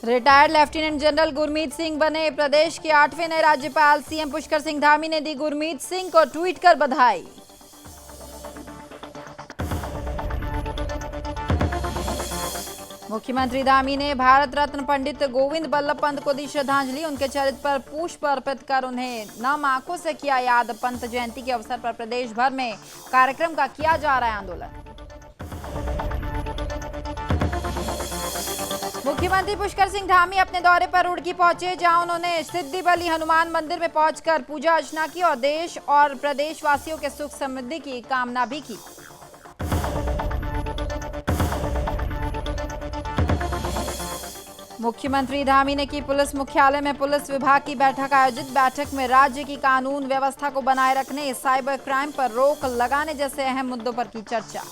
Retired lieutenant general Gurmeet Singh बने प्रदेश के 8वें नए राज्यपाल। सीएम पुष्कर सिंह धामी ने दी गुरमीत सिंह को ट्वीट कर बधाई। मुख्यमंत्री धामी ने भारत रत्न पंडित गोविंद बल्लभ पंत को दी श्रद्धांजलि। उनके चरित्र पर पुष्प अर्पित कर उन्हें नम आंखों से किया याद। पंत जयंती के अवसर पर प्रदेश भर में कार्यक्रम का किया जा रहा है आंदोलन। मुख्यमंत्री पुष्कर सिंह धामी अपने दौरे पर रुड़की पहुंचे, जहां उन्होंने सिद्धि बली हनुमान मंदिर में पहुंचकर पूजा अर्चना की और देश और प्रदेश वासियों के सुख समृद्धि की कामना भी की। मुख्यमंत्री धामी ने की पुलिस मुख्यालय में पुलिस विभाग की बैठक आयोजित। बैठक में राज्य की कानून व्यवस्था को बनाए रखने, साइबर क्राइम पर रोक लगाने जैसे अहम मुद्दों पर की चर्चा।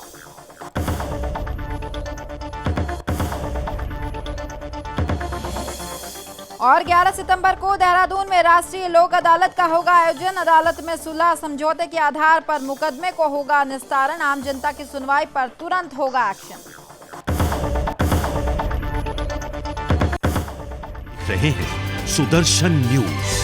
और 11 सितंबर को देहरादून में राष्ट्रीय लोक अदालत का होगा आयोजन। अदालत में सुलह समझौते के आधार पर मुकदमे को होगा निस्तारण। आम जनता की सुनवाई पर तुरंत होगा एक्शन। रहे हैं सुदर्शन न्यूज।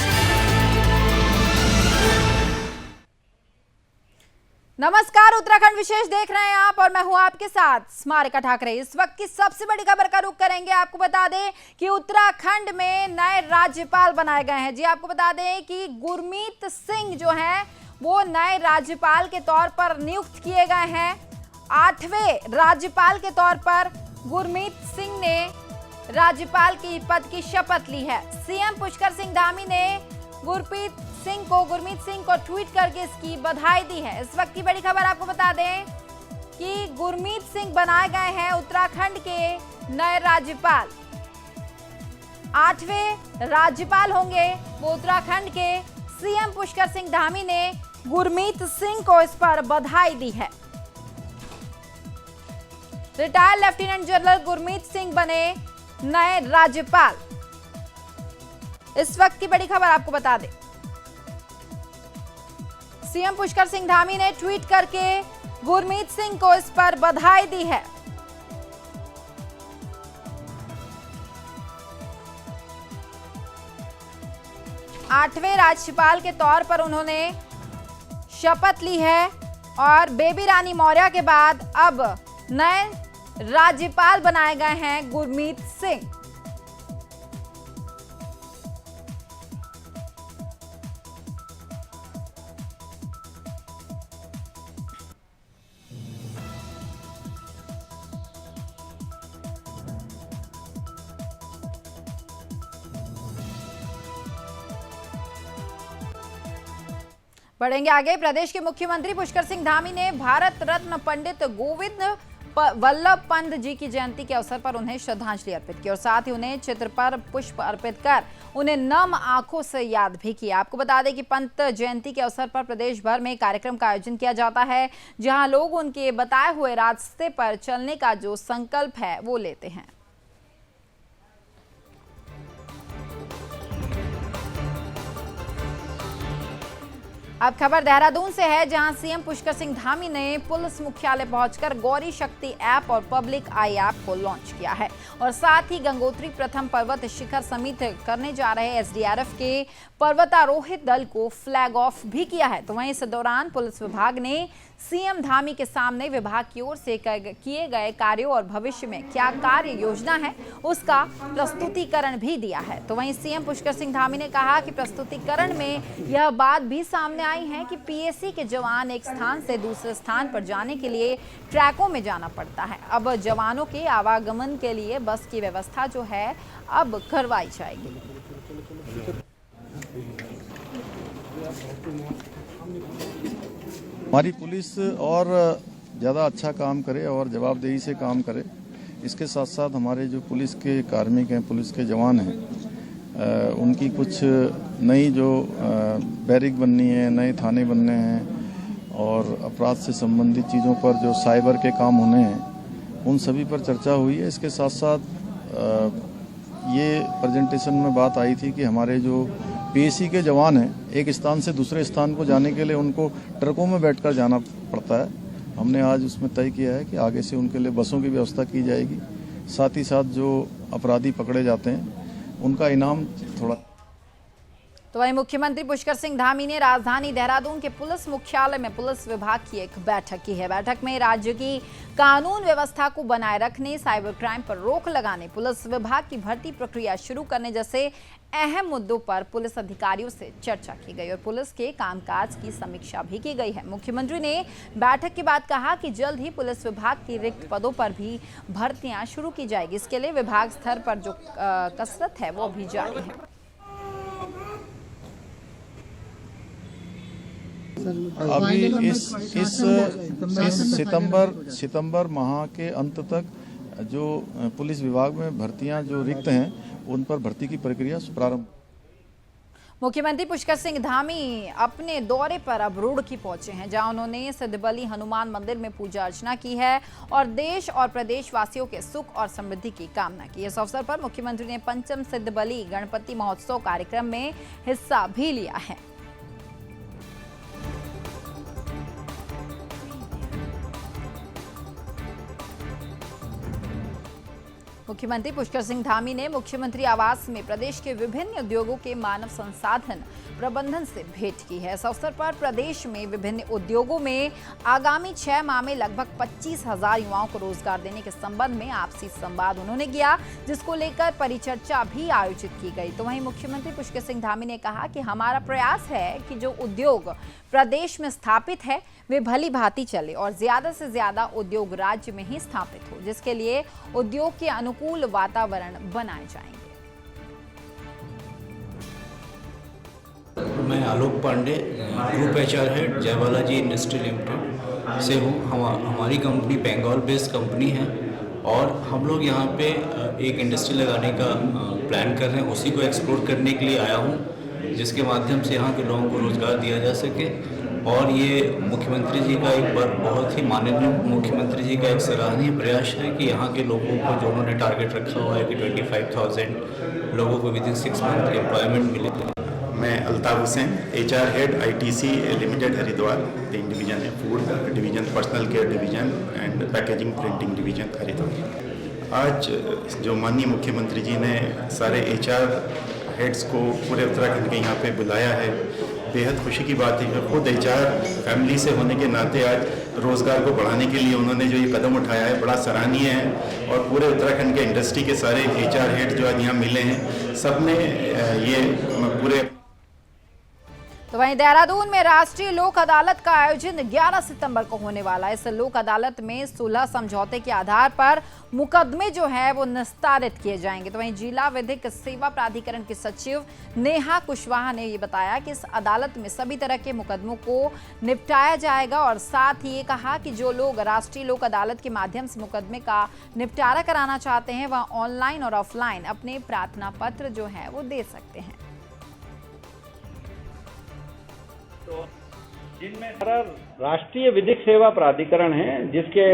नमस्कार, उत्तराखंड विशेष देख रहे हैं आप और मैं हूं आपके साथ स्मारिका ठाकरे। इस वक्त की सबसे बड़ी खबर का रुख करेंगे। आपको बता दें कि उत्तराखंड में नए राज्यपाल बनाए गए हैं। जी, आपको बता दें कि गुरमीत सिंह जो हैं वो नए राज्यपाल के तौर पर नियुक्त किए गए हैं। 8वें राज्यपाल के तौर पर गुरमीत सिंह ने राज्यपाल की पद की शपथ ली है। सीएम पुष्कर सिंह धामी ने गुरमीत सिंह को ट्वीट करके इसकी बधाई दी है। इस वक्त की बड़ी खबर आपको बता दें कि गुरमीत सिंह बनाए गए हैं उत्तराखंड के नए राज्यपाल। 8वें राज्यपाल होंगे वो उत्तराखंड के। सीएम पुष्कर सिंह धामी ने गुरमीत सिंह को इस पर बधाई दी है। Retired lieutenant general Gurmeet Singh बने नए राज्यपाल। इस वक्त की बड़ी खबर आपको बता दें, सीएम पुष्कर सिंह धामी ने ट्वीट करके गुरमीत सिंह को इस पर बधाई दी है। आठवें राज्यपाल के तौर पर उन्होंने शपथ ली है और बेबी रानी मौर्य के बाद अब नए राज्यपाल बनाए गए हैं गुरमीत सिंह। बढ़ेंगे आगे। प्रदेश के मुख्यमंत्री पुष्कर सिंह धामी ने भारत रत्न पंडित गोविंद बल्लभ पंत जी की जयंती के अवसर पर उन्हें श्रद्धांजलि अर्पित की और साथ ही उन्हें चित्र पर पुष्प अर्पित कर उन्हें नम आंखों से याद भी किया। आपको बता दें कि पंत जयंती के अवसर पर प्रदेश भर में कार्यक्रम का आयोजन किया जाता है, जहां लोग उनके बताए हुए रास्ते पर चलने का जो संकल्प है वो लेते हैं। अब खबर देहरादून से है, जहां सीएम पुष्कर सिंह धामी ने पुलिस मुख्यालय पहुंचकर गौरी शक्ति ऐप और पब्लिक आई ऐप को लॉन्च किया है और साथ ही गंगोत्री प्रथम पर्वत शिखर समिट करने जा रहे एसडीआरएफ के पर्वतारोहित दल को फ्लैग ऑफ भी किया है। तो वहीं इस दौरान पुलिस विभाग ने सीएम धामी के सामने विभाग की ओर से किए गए कार्यों और भविष्य में क्या कार्य योजना है उसका प्रस्तुतिकरण भी दिया है। तो वहीं सीएम पुष्कर सिंह धामी ने कहा कि प्रस्तुतिकरण में यह बात भी सामने आई है कि पीएसी के जवान एक स्थान से दूसरे स्थान पर जाने के लिए ट्रैकों में जाना पड़ता है। अब जवानों के आवागमन के लिए बस की व्यवस्था जो है अब करवाई जाएगी। हमारी पुलिस और ज़्यादा अच्छा काम करे और जवाबदेही से काम करे। इसके साथ साथ हमारे जो पुलिस के कार्मिक हैं, पुलिस के जवान हैं, उनकी कुछ नई जो बैरिक बननी है, नए थाने बनने हैं और अपराध से संबंधित चीज़ों पर जो साइबर के काम होने हैं, उन सभी पर चर्चा हुई है। इसके साथ साथ ये प्रेजेंटेशन में बात आई थी कि हमारे जो पीएसी के जवान हैं, एक स्थान से दूसरे स्थान को जाने के लिए उनको ट्रकों में बैठकर जाना पड़ता है। हमने आज उसमें तय किया है कि आगे से उनके लिए बसों की व्यवस्था की जाएगी। साथ ही साथ जो अपराधी पकड़े जाते हैं उनका इनाम थोड़ा। तो वहीं मुख्यमंत्री पुष्कर सिंह धामी ने राजधानी देहरादून के पुलिस मुख्यालय में पुलिस विभाग की एक बैठक की है। बैठक में राज्य की कानून व्यवस्था को बनाए रखने, साइबर क्राइम पर रोक लगाने, पुलिस विभाग की भर्ती प्रक्रिया शुरू करने जैसे अहम मुद्दों पर पुलिस अधिकारियों से चर्चा की गई और पुलिस के कामकाज की समीक्षा भी की गई है। मुख्यमंत्री ने बैठक के बाद कहा कि जल्द ही पुलिस विभाग की रिक्त पदों पर भी भर्तियां शुरू की जाएगी। इसके लिए विभाग स्तर पर जो कसरत है वो भी जारी है। अभी इस सितंबर माह के अंत तक जो पुलिस विभाग में भर्तियां जो रिक्त हैं उन पर भर्ती की प्रक्रिया प्रारंभ। मुख्यमंत्री पुष्कर सिंह धामी अपने दौरे पर अब रुड़की पहुंचे हैं, जहां उन्होंने सिद्धबली हनुमान मंदिर में पूजा अर्चना की है और देश और प्रदेश वासियों के सुख और समृद्धि की कामना की। इस अवसर पर मुख्यमंत्री ने पंचम सिद्धबली गणपति महोत्सव कार्यक्रम में हिस्सा भी लिया है। मुख्यमंत्री पुष्कर सिंह धामी ने मुख्यमंत्री आवास में प्रदेश के विभिन्न उद्योगों के मानव संसाधन प्रबंधन से भेंट की है। इस अवसर पर प्रदेश में विभिन्न उद्योगों में आगामी 6 माह में लगभग 25,000 युवाओं को रोजगार देने के संबंध में आपसी संवाद उन्होंने किया, जिसको लेकर परिचर्चा भी आयोजित की गई। तो वहीं मुख्यमंत्री पुष्कर सिंह धामी ने कहा कि हमारा प्रयास है कि जो उद्योग प्रदेश में स्थापित है वे भली भांति चले और ज्यादा से ज्यादा उद्योग राज्य में ही स्थापित हो, जिसके लिए उद्योग के अनुकूल वातावरण बनाए जाएंगे। मैं Alok Pandey, group HR head Jaibalaji industry limited से हूँ। हमारी कंपनी बंगाल बेस्ड कंपनी है और हम लोग यहाँ पे एक इंडस्ट्री लगाने का प्लान कर रहे हैं। उसी को एक्सप्लोर करने के लिए आया हूँ, जिसके माध्यम से यहाँ के लोगों को रोज़गार दिया जा सके। और ये मुख्यमंत्री जी का एक बार बहुत ही माननीय मुख्यमंत्री जी का एक सराहनीय प्रयास है कि यहाँ के लोगों को जो उन्होंने टारगेट रखा हुआ है कि 25,000 लोगों को विदिन 6 मंथ एम्प्लॉयमेंट मिले। मैं Altaf Hussain, HR head ITC limited Haridwar, 3 division है, food division, personal care division and packaging printing division Haridwar. आज जो माननीय मुख्यमंत्री जी ने सारे HR हेड्स को पूरे उत्तराखंड के यहाँ पे बुलाया है, बेहद खुशी की बात है। खुद HR फैमिली से होने के नाते आज रोज़गार को बढ़ाने के लिए उन्होंने जो ये कदम उठाया है बड़ा सराहनीय है और पूरे उत्तराखंड के इंडस्ट्री के सारे HR हेड जो आज यहाँ मिले हैं सब ने ये पूरे। तो वहीं देहरादून में राष्ट्रीय लोक अदालत का आयोजन 11 सितंबर को होने वाला है। इस लोक अदालत में सुलह समझौते के आधार पर मुकदमे जो है वो निस्तारित किए जाएंगे। तो वहीं जिला विधिक सेवा प्राधिकरण की सचिव नेहा कुशवाहा ने ये बताया कि इस अदालत में सभी तरह के मुकदमों को निपटाया जाएगा और साथ ही ये कहा कि जो लोग राष्ट्रीय लोक अदालत के माध्यम से मुकदमे का निपटारा कराना चाहते हैं वह ऑनलाइन और ऑफलाइन अपने प्रार्थना पत्र जो है वो दे सकते हैं। जिनमें राष्ट्रीय विधिक सेवा प्राधिकरण है, जिसके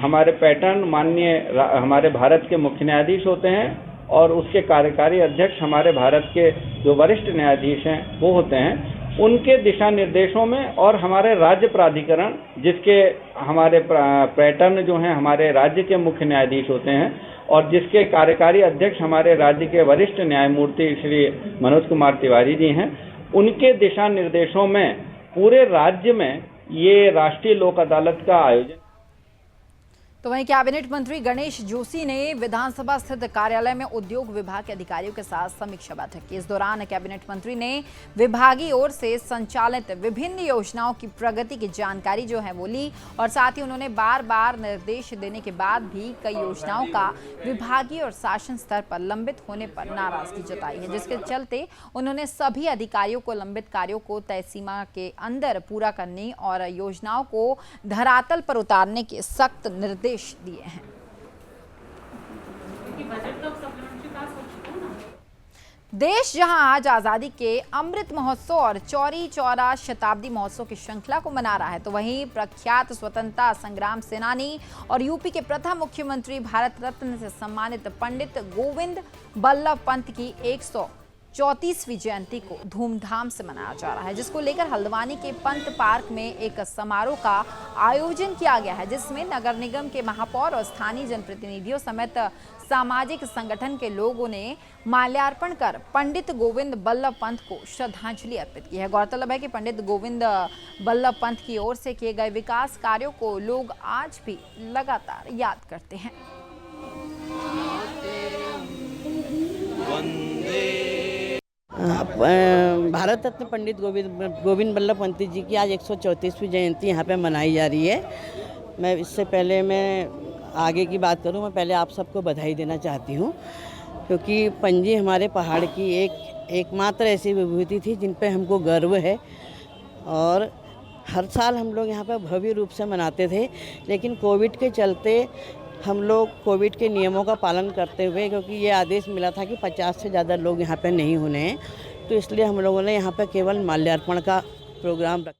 हमारे पैटर्न माननीय हमारे भारत के मुख्य न्यायाधीश होते हैं और उसके कार्यकारी अध्यक्ष हमारे भारत के जो वरिष्ठ न्यायाधीश हैं वो होते हैं। उनके दिशा निर्देशों में और हमारे राज्य प्राधिकरण, जिसके हमारे पैटर्न जो हैं हमारे राज्य के मुख्य न्यायाधीश होते हैं और जिसके कार्यकारी अध्यक्ष हमारे राज्य के वरिष्ठ न्यायमूर्ति श्री मनोज कुमार तिवारी जी हैं, उनके दिशा निर्देशों में पूरे राज्य में ये राष्ट्रीय लोक अदालत का आयोजन। तो वहीं कैबिनेट मंत्री गणेश जोशी ने विधानसभा स्थित कार्यालय में उद्योग विभाग के अधिकारियों के साथ समीक्षा बैठक की। इस दौरान कैबिनेट मंत्री ने विभागीय ओर से संचालित विभिन्न योजनाओं की प्रगति की जानकारी जो है वो ली और साथ ही उन्होंने बार बार निर्देश देने के बाद भी कई योजनाओं का विभागीय और शासन स्तर पर लंबित होने पर नाराजगी जताई है, जिसके चलते उन्होंने सभी अधिकारियों को लंबित कार्यों को तय सीमा के अंदर पूरा करने और योजनाओं को धरातल पर उतारने के सख्त निर्देश दिए हैं। देश जहां आज आजादी के अमृत महोत्सव और चौरी चौरा शताब्दी महोत्सव की श्रृंखला को मना रहा है, तो वहीं प्रख्यात स्वतंत्रता संग्राम सेनानी और यूपी के प्रथम मुख्यमंत्री भारत रत्न से सम्मानित पंडित गोविंद बल्लभ पंत की 34वीं जयंती को धूमधाम से मनाया जा रहा है, जिसको लेकर हल्द्वानी के पंत पार्क में एक समारोह का आयोजन किया गया है, जिसमें नगर निगम के महापौर और स्थानीय जनप्रतिनिधियों समेत सामाजिक संगठन के लोगों ने माल्यार्पण कर पंडित गोविंद बल्लभ पंत को श्रद्धांजलि अर्पित की है। गौरतलब है कि पंडित गोविंद बल्लभ पंत की ओर से किए गए विकास कार्यों को लोग आज भी लगातार याद करते हैं। भारत रत्न पंडित गोविंद बल्लभ पंत जी की आज 134वीं जयंती यहाँ पे मनाई जा रही है। मैं इससे पहले आगे की बात करूँ, मैं पहले आप सबको बधाई देना चाहती हूँ, क्योंकि पंजी हमारे पहाड़ की एकमात्र ऐसी विभूति थी जिन पे हमको गर्व है। और हर साल हम लोग यहाँ पे भव्य रूप से मनाते थे, लेकिन कोविड के चलते हम लोग कोविड के नियमों का पालन करते हुए, क्योंकि ये आदेश मिला था कि 50 से ज़्यादा लोग यहाँ पे नहीं होने हैं, तो इसलिए हम लोगों ने यहाँ पे केवल माल्यार्पण का प्रोग्राम रखा।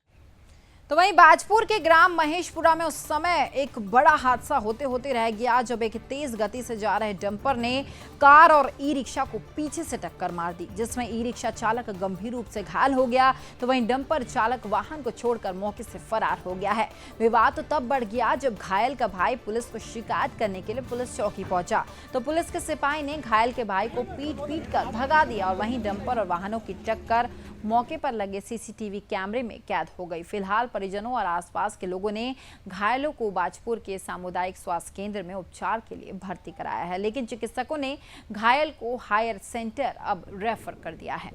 तो वहीं बाजपुर के ग्राम महेशपुरा में उस समय एक बड़ा हादसा होते होते रह गया, जब एक तेज गति से जा रहे डंपर ने कार और ई रिक्शा को पीछे से टक्कर मार दी, जिसमें ई रिक्शा चालक गंभीर रूप से घायल हो गया, तो वहीं डंपर चालक वाहन को छोड़कर मौके से फरार हो गया है। विवाद तो तब बढ़ गया जब घायल का भाई पुलिस को शिकायत करने के लिए पुलिस चौकी पहुंचा, तो पुलिस के सिपाही ने घायल के भाई को पीट कर भगा दिया और वहीं डंपर और वाहनों की टक्कर मौके पर लगे सीसीटीवी कैमरे में कैद हो गई। फिलहाल परिजनों और आसपास के लोगों ने घायलों को बाजपुर के सामुदायिक स्वास्थ्य केंद्र में उपचार के लिए भर्ती कराया है, लेकिन चिकित्सकों ने घायल को हायर सेंटर अब रेफर कर दिया है।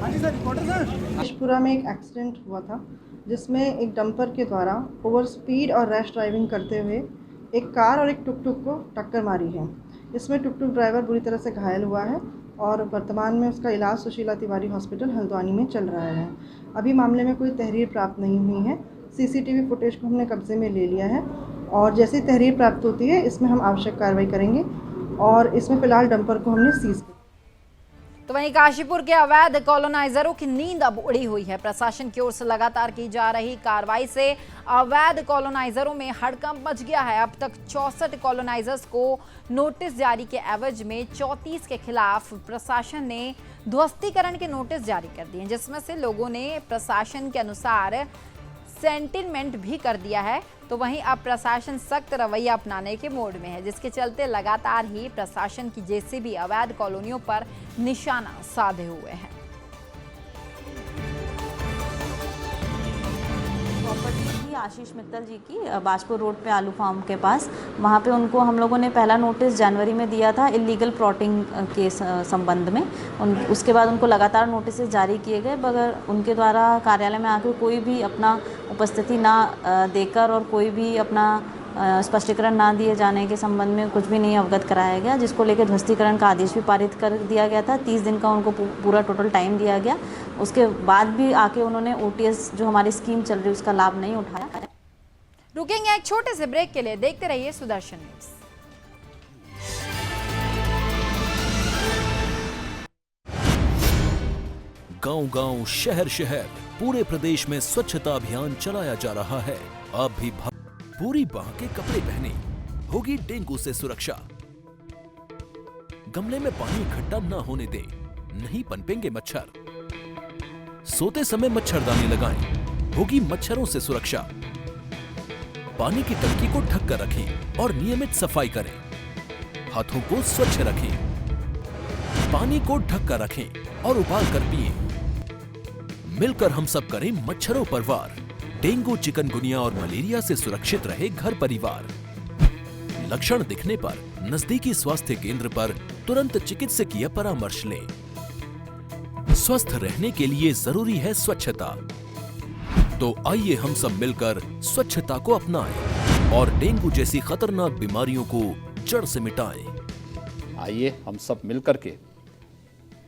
महेशपुरा में एक एक्सीडेंट हुआ था, जिसमें एक डंपर के द्वारा ओवर स्पीड और रैश ड्राइविंग करते हुए एक कार और एक टुक-टुक को टक्कर मारी है। इसमें टुक-टुक ड्राइवर बुरी तरह से घायल हुआ है और वर्तमान में उसका इलाज सुशीला तिवारी हॉस्पिटल हल्द्वानी में चल रहा है। अभी मामले में कोई तहरीर प्राप्त नहीं हुई है। सीसीटीवी फुटेज को हमने कब्जे में ले लिया है और जैसे ही तहरीर प्राप्त होती है इसमें हम आवश्यक कार्रवाई करेंगे और इसमें फिलहाल डंपर को हमने सीज किया। तो वहीं काशीपुर के अवैध कॉलोनाइजरों की नींद अब उड़ी हुई है। प्रशासन की ओर से लगातार की जा रही कार्रवाई से अवैध कॉलोनाइजरों में हड़कंप मच गया है। अब तक 64 कॉलोनाइजर्स को नोटिस जारी के एवज में 34 के खिलाफ प्रशासन ने ध्वस्तीकरण के नोटिस जारी कर दिए, जिसमें से लोगों ने प्रशासन के अनुसार सेंटिलमेंट भी कर दिया है। तो वहीं अब प्रशासन सख्त रवैया अपनाने के मोड में है, जिसके चलते लगातार ही प्रशासन की जेसीबी अवैध कॉलोनियों पर निशाना साधे हुए हैं। प्रॉपर्टी थी आशीष मित्तल जी की बाजपुर रोड पे आलू फार्म के पास। वहाँ पे उनको हम लोगों ने पहला नोटिस जनवरी में दिया था इलीगल प्लॉटिंग के संबंध में। उसके बाद उनको लगातार नोटिस जारी किए गए, मगर उनके द्वारा कार्यालय में आकर कोई भी अपना उपस्थिति ना देकर और कोई भी अपना स्पष्टीकरण ना दिए जाने के संबंध में कुछ भी नहीं अवगत कराया गया, जिसको लेकर ध्वस्तीकरण का आदेश भी पारित कर दिया गया था। 30 दिन का उनको पूरा टोटल टाइम दिया गया। उसके बाद भी आके उन्होंने ओटीएस जो हमारी स्कीम चल रही है उसका लाभ नहीं उठाया। रुकेंगे एक छोटे से ब्रेक के लिए, देखते रहिए सुदर्शन न्यूज। गांव-गांव, शहर-शहर, पूरे प्रदेश में स्वच्छता अभियान चलाया जा रहा है। अब भी पूरी बांह के कपड़े पहने, होगी डेंगू से सुरक्षा। गमले में पानी इकट्ठा न होने दें, नहीं पनपेंगे मच्छर। सोते समय मच्छरदानी लगाएं, होगी मच्छरों से सुरक्षा। पानी की टंकी को ढक कर रखें और नियमित सफाई करें। हाथों को स्वच्छ रखें। पानी को ढक कर रखें और उबाल कर पिएं। मिलकर हम सब करें मच्छरों पर वार। डेंगू, चिकनगुनिया और मलेरिया से सुरक्षित रहे घर परिवार। लक्षण दिखने पर नजदीकी स्वास्थ्य केंद्र पर तुरंत चिकित्सकीय परामर्श लें। स्वस्थ रहने के लिए जरूरी है स्वच्छता। तो आइए हम सब मिलकर स्वच्छता को अपनाएं और डेंगू जैसी खतरनाक बीमारियों को जड़ से मिटाएं। आइए हम सब मिलकर के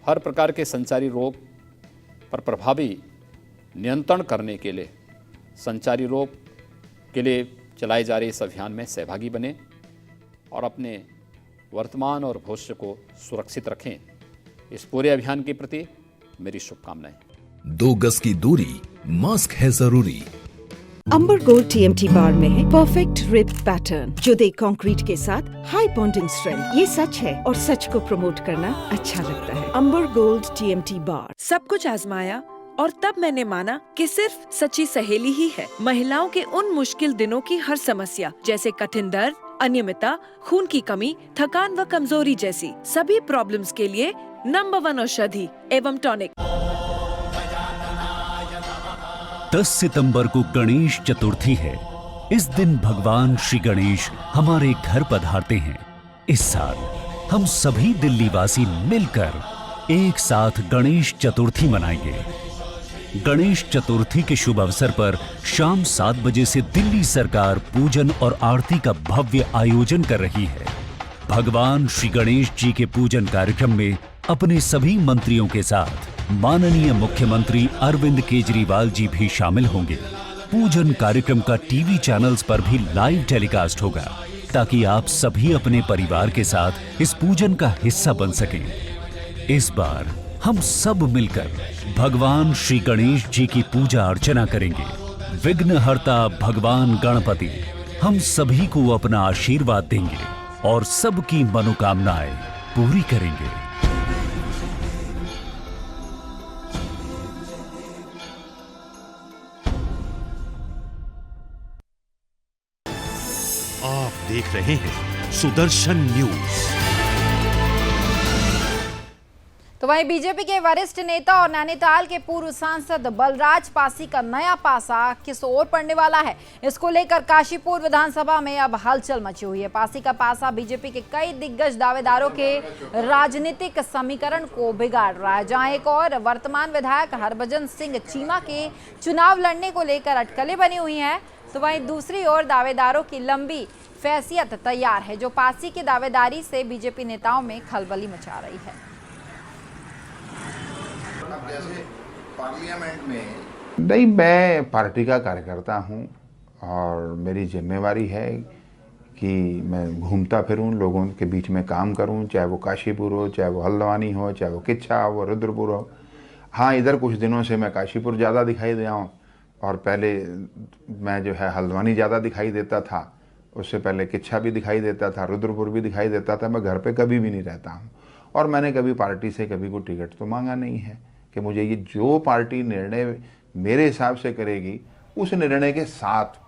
हर प्रकार के संचारी रोग पर प्रभावी नियंत्रण करने के लिए संचारी रोग के लिए चलाए जा रहे इस अभियान में सहभागी बने और अपने वर्तमान और भविष्य को सुरक्षित रखें। इस पूरे अभियान के प्रति मेरी शुभकामनाएं। 2 गज की दूरी, मास्क है जरूरी। अंबर गोल्ड TMT बार में है परफेक्ट रिप पैटर्न जो दे कंक्रीट के साथ हाई बॉन्डिंग स्ट्रेंथ। ये सच है और सच को प्रमोट करना अच्छा लगता है। अंबर गोल्ड TMT बार। सब कुछ आजमाया और तब मैंने माना कि सिर्फ सच्ची सहेली ही है महिलाओं के उन मुश्किल दिनों की हर समस्या, जैसे कठिन दर्द, अनियमितता, खून की कमी, थकान व कमजोरी जैसी सभी प्रॉब्लम्स के लिए नंबर 1 औषधि एवं टॉनिक। 10 सितंबर को गणेश चतुर्थी है। इस दिन भगवान श्री गणेश हमारे घर पधारते हैं। इस साल हम सभी दिल्ली वासी मिलकर एक साथ गणेश चतुर्थी मनाएंगे। गणेश चतुर्थी के शुभ अवसर पर शाम 7 बजे से दिल्ली सरकार पूजन और आरती का भव्य आयोजन कर रही है। भगवान श्री गणेश जी के पूजन कार्यक्रम में अपने सभी मंत्रियों के साथ माननीय मुख्यमंत्री अरविंद केजरीवाल जी भी शामिल होंगे। पूजन कार्यक्रम का टीवी चैनल्स पर भी लाइव टेलीकास्ट होगा ताकि आप सभी अपने परिवार के साथ इस पूजन का हिस्सा बन सकें। इस बार हम सब मिलकर भगवान श्री गणेश जी की पूजा अर्चना करेंगे। विघ्नहर्ता भगवान गणपति हम सभी को अपना आशीर्वाद देंगे और सबकी मनोकामनाएं पूरी करेंगे। आप देख रहे हैं सुदर्शन न्यूज। तो वहीं बीजेपी के वरिष्ठ नेता और नैनीताल के पूर्व सांसद बलराज पासी का नया पासा किस ओर पड़ने वाला है, इसको लेकर काशीपुर विधानसभा में अब हलचल मची हुई है। पासी का पासा बीजेपी के कई दिग्गज दावेदारों के राजनीतिक समीकरण को बिगाड़ रहा है। जहां एक और वर्तमान विधायक हरभजन सिंह चीमा के चुनाव लड़ने को लेकर अटकलें बनी हुई हैं, तो वहीं दूसरी ओर दावेदारों की लंबी फैसियत तैयार है जो पासी की दावेदारी से बीजेपी नेताओं में खलबली मचा रही है। जैसे पार्लियामेंट में नहीं, मैं पार्टी का कार्यकर्ता हूं और मेरी जिम्मेवारी है कि मैं घूमता फिरूं, लोगों के बीच में काम करूं, चाहे वो काशीपुर हो, चाहे वो हल्द्वानी हो, चाहे वो किच्छा हो, रुद्रपुर हो। हाँ, इधर कुछ दिनों से मैं काशीपुर ज़्यादा दिखाई दिया हूँ और पहले मैं जो है हल्द्वानी ज़्यादा दिखाई देता था, उससे पहले किच्छा भी दिखाई देता था, रुद्रपुर भी दिखाई देता था। मैं घर पे कभी भी नहीं रहता हूँ और मैंने कभी पार्टी से कभी कोई टिकट तो मांगा नहीं है कि मुझे ये जो पार्टी निर्णय मेरे हिसाब से करेगी उस निर्णय के साथ।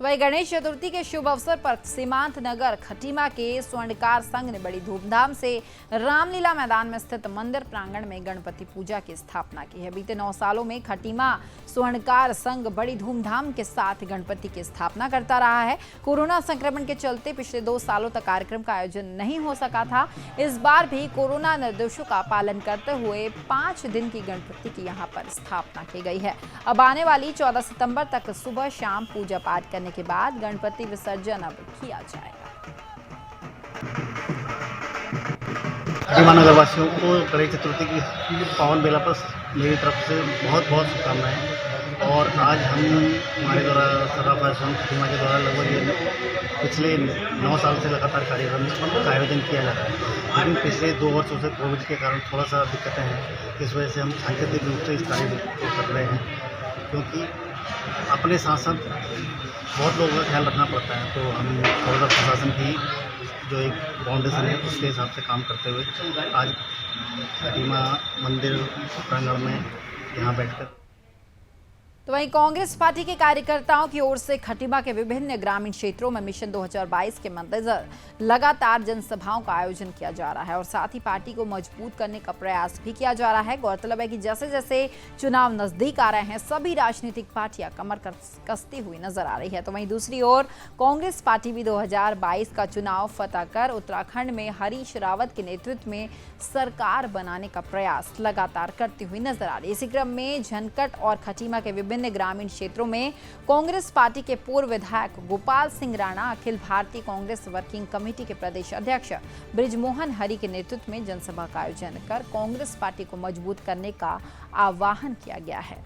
तो वही गणेश चतुर्थी के शुभ अवसर पर सीमांत नगर खटीमा के स्वर्णकार संघ ने बड़ी धूमधाम से रामलीला मैदान में स्थित मंदिर प्रांगण में गणपति पूजा की स्थापना की है। बीते 9 सालों में खटीमा स्वर्णकार संघ बड़ी धूमधाम के साथ गणपति की स्थापना करता रहा है। कोरोना संक्रमण के चलते पिछले 2 सालों तक कार्यक्रम का आयोजन नहीं हो सका था। इस बार भी कोरोना निर्देशों का पालन करते हुए 5 दिन की गणपति की यहाँ पर स्थापना की गई है। अब आने वाली 14 सितंबर तक सुबह शाम पूजा पाठ करने के बाद गणपति विसर्जन अब किया जाएगा। खटीमा नगरवासियों को गणेश चतुर्थी की पावन बेला पर मेरी तरफ से बहुत बहुत शुभकामनाएं। और आज हम हमारे द्वारा सर्राफा खटीमा के द्वारा लगभग पिछले 9 साल से लगातार कार्यक्रम का आयोजन किया जा रहा है, लेकिन पिछले 2 वर्षों से कोविड के कारण थोड़ा सा दिक्कतें हैं। इस वजह से हम सांकेतिक रूप से इस कार्य को कर रहे हैं, क्योंकि अपने साथ साथ बहुत लोगों का ख्याल रखना पड़ता है। तो हम थोड़ा सा प्रशासन की जो एक फाउंडेशन है उसके हिसाब से काम करते हुए आज खटीमा मंदिर प्रांगण में यहाँ बैठकर। तो वहीं कांग्रेस पार्टी के कार्यकर्ताओं की ओर से खटीमा के विभिन्न ग्रामीण क्षेत्रों में मिशन 2022 के मद्देनजर लगातार जनसभाओं का आयोजन किया जा रहा है और साथ ही पार्टी को मजबूत करने का प्रयास भी किया जा रहा है। गौरतलब है कि जैसे जैसे चुनाव नजदीक आ रहे हैं सभी राजनीतिक पार्टियां कमर कसती हुई नजर आ रही है। तो वहीं दूसरी ओर कांग्रेस पार्टी भी 2022 का चुनाव फतह कर उत्तराखंड में हरीश रावत के नेतृत्व में सरकार बनाने का प्रयास लगातार करती हुई नजर आ रही है। इसी क्रम में झनकट और खटीमा के विभिन्न ग्रामीण क्षेत्रों में कांग्रेस पार्टी के पूर्व विधायक गोपाल सिंह राणा अखिल भारतीय कांग्रेस वर्किंग कमेटी के प्रदेश अध्यक्ष ब्रिजमोहन हरि के नेतृत्व में जनसभा का आयोजन कर कांग्रेस पार्टी को मजबूत करने का आह्वान किया गया है।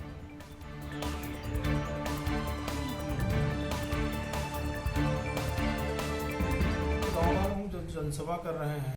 जनसभा कर रहे हैं।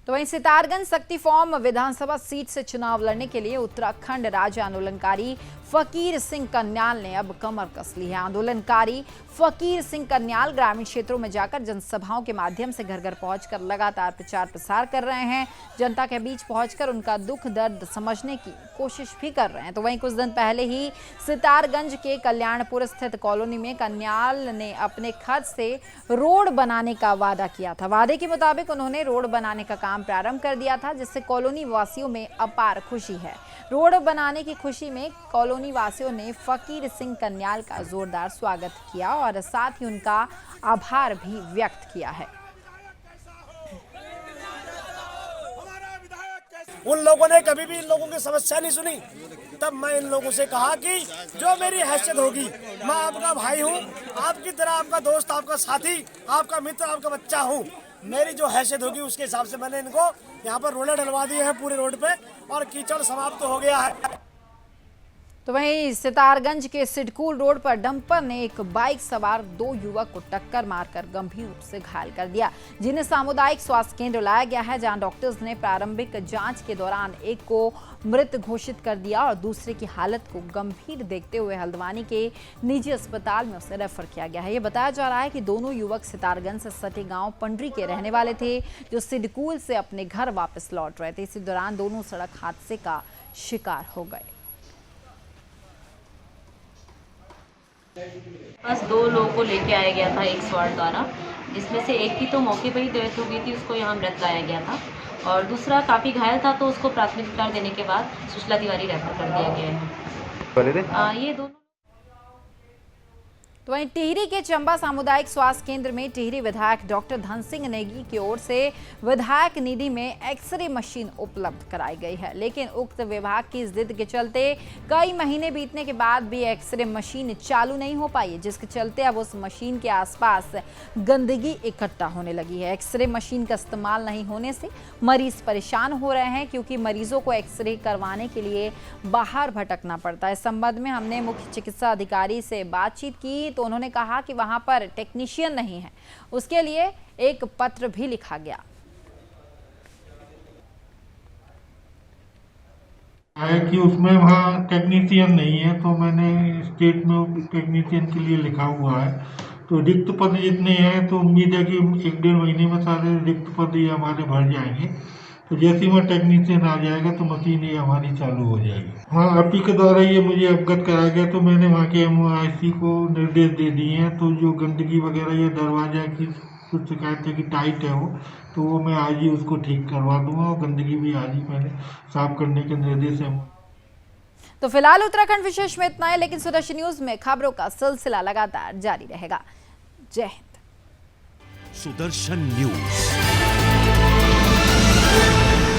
तो वहीं सितारगंज शक्ति फॉर्म विधानसभा सीट से चुनाव लड़ने के लिए उत्तराखंड राज्य आंदोलनकारी फकीर सिंह कन्याल ने अब कमर कस ली है। आंदोलनकारी फकीर सिंह कन्याल ग्रामीण क्षेत्रों में जाकर जनसभाओं के माध्यम से घर घर पहुंचकर लगातार प्रचार प्रसार कर रहे हैं। जनता के बीच पहुंचकर उनका दुख दर्द समझने की कोशिश भी कर रहे हैं। तो वहीं कुछ दिन पहले ही सितारगंज के कल्याणपुर स्थित कॉलोनी में कन्याल ने अपने खर्च से रोड बनाने का वादा किया था। वादे के मुताबिक उन्होंने रोड बनाने का काम प्रारंभ कर दिया था, जिससे कॉलोनी वासियों में अपार खुशी है। रोड बनाने की खुशी में कॉलोनी वासियों ने फकीर सिंह कन्याल का जोरदार स्वागत किया और साथ ही उनका आभार भी व्यक्त किया है। उन लोगों ने कभी भी इन लोगों की समस्या नहीं सुनी। तब मैं इन लोगों से कहा कि जो मेरी हैसियत होगी, मैं आपका भाई हूँ, आपकी तरह आपका दोस्त, आपका साथी, आपका मित्र, आपका बच्चा हूँ। मेरी जो हैसियत होगी उसके हिसाब से मैंने इनको यहाँ पर रोडें डलवा दी है पूरे रोड पे और कीचड़ समाप्त हो गया है। तो वहीं सितारगंज के सिडकुल रोड पर डंपर ने एक बाइक सवार 2 युवक को टक्कर मारकर गंभीर रूप से घायल कर दिया, जिन्हें सामुदायिक स्वास्थ्य केंद्र लाया गया है, जहां डॉक्टर्स ने प्रारंभिक जांच के दौरान एक को मृत घोषित कर दिया और दूसरे की हालत को गंभीर देखते हुए हल्द्वानी के निजी अस्पताल में उसे रेफर किया गया है। ये बताया जा रहा है कि दोनों युवक सितारगंज से सटे गांव पंडरी के रहने वाले थे, जो सिडकुल से अपने घर वापस लौट रहे थे। इसी दौरान दोनों सड़क हादसे का शिकार हो गए। बस 2 लोगों को लेके आया गया था एक स्वाड द्वारा, जिसमें से एक की तो मौके पर ही डेथ हो गई थी, उसको यहाँ मृत लाया गया था, और दूसरा काफ़ी घायल था, तो उसको प्राथमिक उपचार देने के बाद सुशीला तिवारी रेफर कर दिया गया है। ये दोनों। तो वहीं टिहरी के चंबा सामुदायिक स्वास्थ्य केंद्र में टिहरी विधायक डॉक्टर धन सिंह नेगी की ओर से विधायक निधि में एक्सरे मशीन उपलब्ध कराई गई है, लेकिन उक्त विभाग की जिद के चलते कई महीने बीतने के बाद भी एक्सरे मशीन चालू नहीं हो पाई है, जिसके चलते अब उस मशीन के आसपास गंदगी इकट्ठा होने लगी है। एक्सरे मशीन का इस्तेमाल नहीं होने से मरीज परेशान हो रहे हैं, क्योंकि मरीजों को एक्सरे करवाने के लिए बाहर भटकना पड़ता है। इस संबंध में हमने मुख्य चिकित्सा अधिकारी से बातचीत की तो उन्होंने कहा कि वहां पर टेक्नीशियन नहीं है, उसके लिए एक पत्र भी लिखा गया है कि उसमें वहाँ टेक्नीशियन नहीं है, तो मैंने स्टेट में टेक्नीशियन के लिए लिखा हुआ है। तो रिक्त पद जितने हैं तो उम्मीद है कि 1-1.5 महीने में सारे रिक्त पद ये हमारे भर जाएंगे। तो जैसे ही वहाँ टेक्नीशियन आ जाएगा तो मशीन ये हमारी चालू हो जाएगी। हाँ, आप ही के द्वारा ये मुझे अवगत कराया गया, तो मैंने वहाँ के MOIC को निर्देश दे दिए हैं। तो जो गंदगी वगैरह या दरवाजा की कुछ शिकायत है कि टाइट है तो वो मैं आज ही उसको ठीक करवा दूंगा, और गंदगी भी आज ही मैंने साफ करने के निर्देश है। तो फिलहाल उत्तराखंड विशेष में इतना है, लेकिन सुदर्शन न्यूज में खबरों का सिलसिला लगातार जारी रहेगा। जय हिंद। सुदर्शन न्यूज।